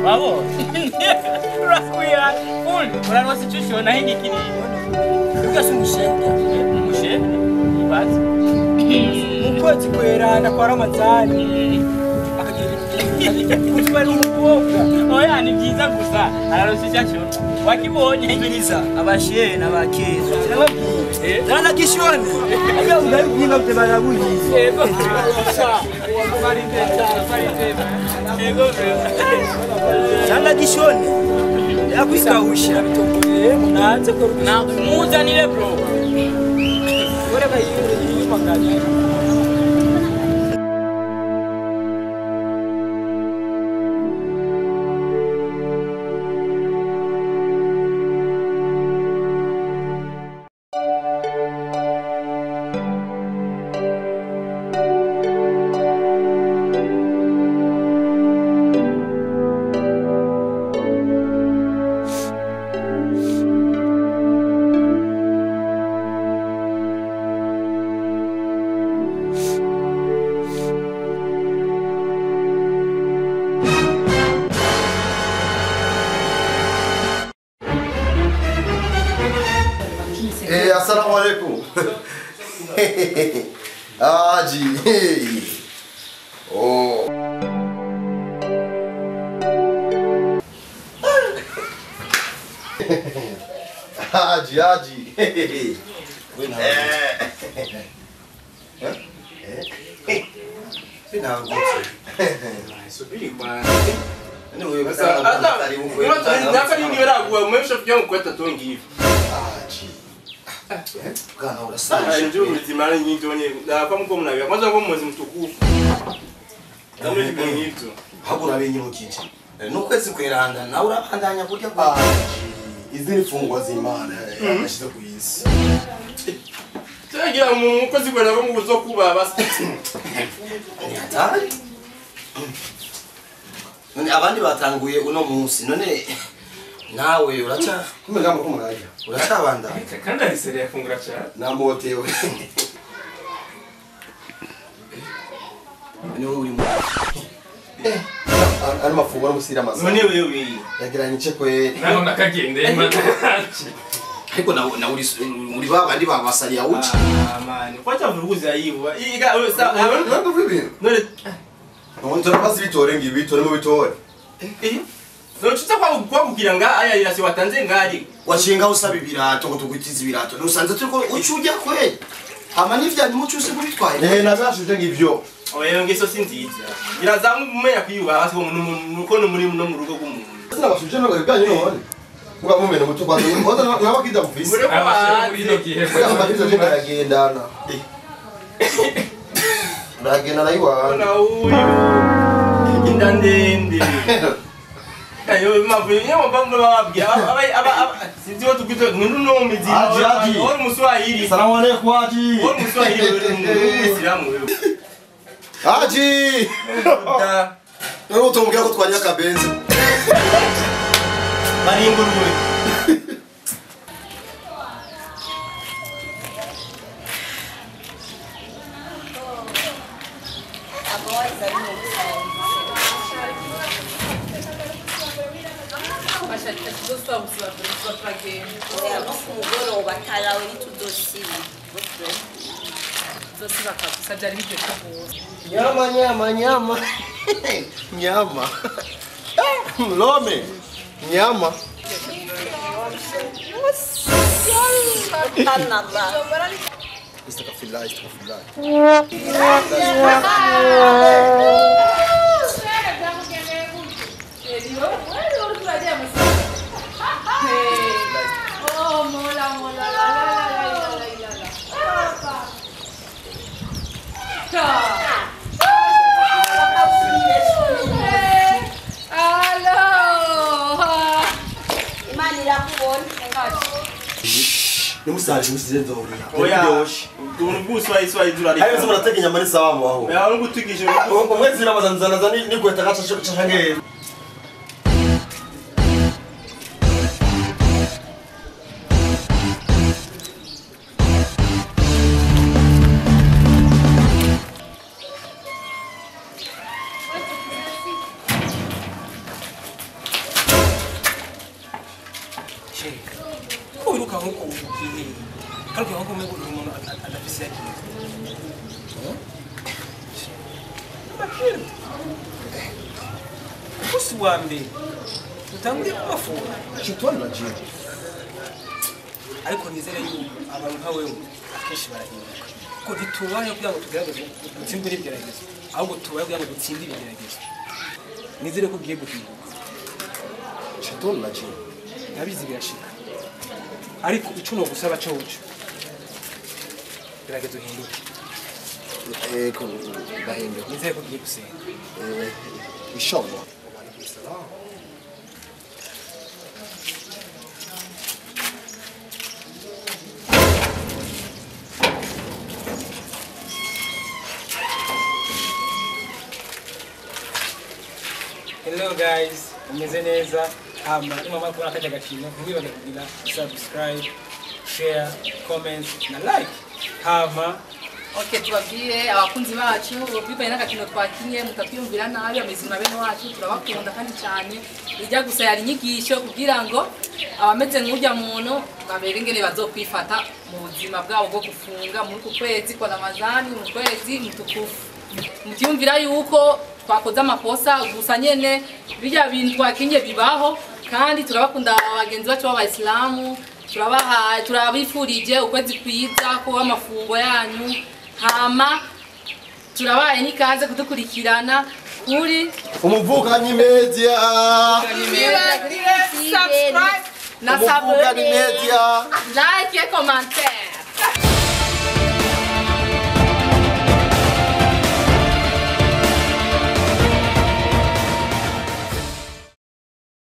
Wabo. Rakuya. Full. Kuna situation na hiki kini. Ukasi mushende. Mushende. Ibazi. Mukwezi kwerana kwa Ramadhani. Akagira kutwara umukobwa. Oya ni byiza gusa. Ararushisha cyo. Wakibonye ngiriza abashe n'abakeza. Dana kishoni. Aya ungabwinga bte barabuyize. Yego. Yego. Dana kishoni. Yakwikausha bitomboye munanze ko na muzanire bro. Ore bayi magana. Assalamu alaikum. Haji. Oh. Haji. Sina ngozi. Subiri bwana. Sasa nini wewe umemsha kujua mkweta tongi hivi. Haji. Bwana urasana. Ndio ulizimana nyingi wenye na kwa mko mnavya. Kwanza kwa mwezi mtukufu. Kama hivi ni hivyo. Hakuna benye mukije. Nukwezi kweranda na urabandanya kurya kwa. Izini fungwa z'Imana yashize ku isi. Tagira umukozi kwera ko muzo kuba basi. Atari. None abandi batanguye uno munsi none nawe uracha kumega ko muraja uracabanda Kandi ari sere yafungura cyane. namotewe ni wowe uri mu ari mafunguro musira amazi None wewe yagiranye cekwe naho nakagende imana. ariko na uri babandi babasariya uci Man, kwacha vuruguzi ayiwa. Iga sa nando vibi none nonto basi bitore ngibi bitore mu bitore none tutsa kwa kugira nga aya irasi watanze ngari. washinga usaba ibirato ngo tugutiza ibirato nusanze turiko ucujya kwe ama nivya nimucuse kubitwaye nabashuje ngivyo Oya ngeso sinziza. Irazamu mumenya kwiyuba hasi nuko no muri no mu rugo rw'umuntu. sina bashuje no gabyanyu none uga mumene mutu kwazo ngoza nabakida mufisi Abashira muri no gihe. amarizo je ndagendana ndagenda nayiwa Na uyu indandende. Ayo mavuye nyamabamwe bababwira aba sinzi what tukito nuno mizi. Aji. Ori muswahili. Salamu alaykum Haji Ori muswahili Muislamu wewe. Haji Da nero utombwira ko twanya kabenza maringurwe. nyama nyama mlome nyama Istagfirullah Nimusaje musizenzo uri. Oya. Tunuguswa iswa idurari. Ayo zimura tegenya mari sawamu aho. Ya ngutukije. Umwezi ramazanzana zani ni kweta gacha change. she ko wiruka nkuko ugiye kandi nkuko umwe umuntu adafise usi wa mbere utanguye kubafunga Chitoni na jini. ariko nizere yuko abantu nka wewe akenshi barahinduka ko ntitubaye kugira ngo tugerageze gutsindira ibigeragezo ahubwo tubaye kugira ngo dutsindire ibigeragezo nizere ko ugiye guhinduka Chitoni na jini. nabizi birashika ariko ico no gusaba cyo uco gerageza uhinduke Ko ndahinduka. nizere ko ugiye gusenga Inshallah. Hello guys, umeze neza hama imama kwa akaja gakino ntibibage kugira subscribe, share, comment na like hama Okay, tubabwire abakunzi bacu bivanye n'agakino twakinye mutatwiyumvira nabi amazina bene wacu turabakunda kandi cyane ijya gusa yari inyigisho kugira ngo abameze nk'ujya muntu babere ingene bazokwifata mu buzima bwabo bwo gufunga muri ku kwezi kwa Ramadhani mu kwezi mutukufu mutyumvira yuko twakoze amakosa gusa nyene bijya bintu twakinye bibaho kandi turabakunda abagenzi bacu b'abayisilamu turabifurije ukwezi kwiza ko amafungo yanyu hama turabaye nikaze kudukurikirana kuri Umuvukanyi media. subscribe na Umuvukanyi media. like et commentaire.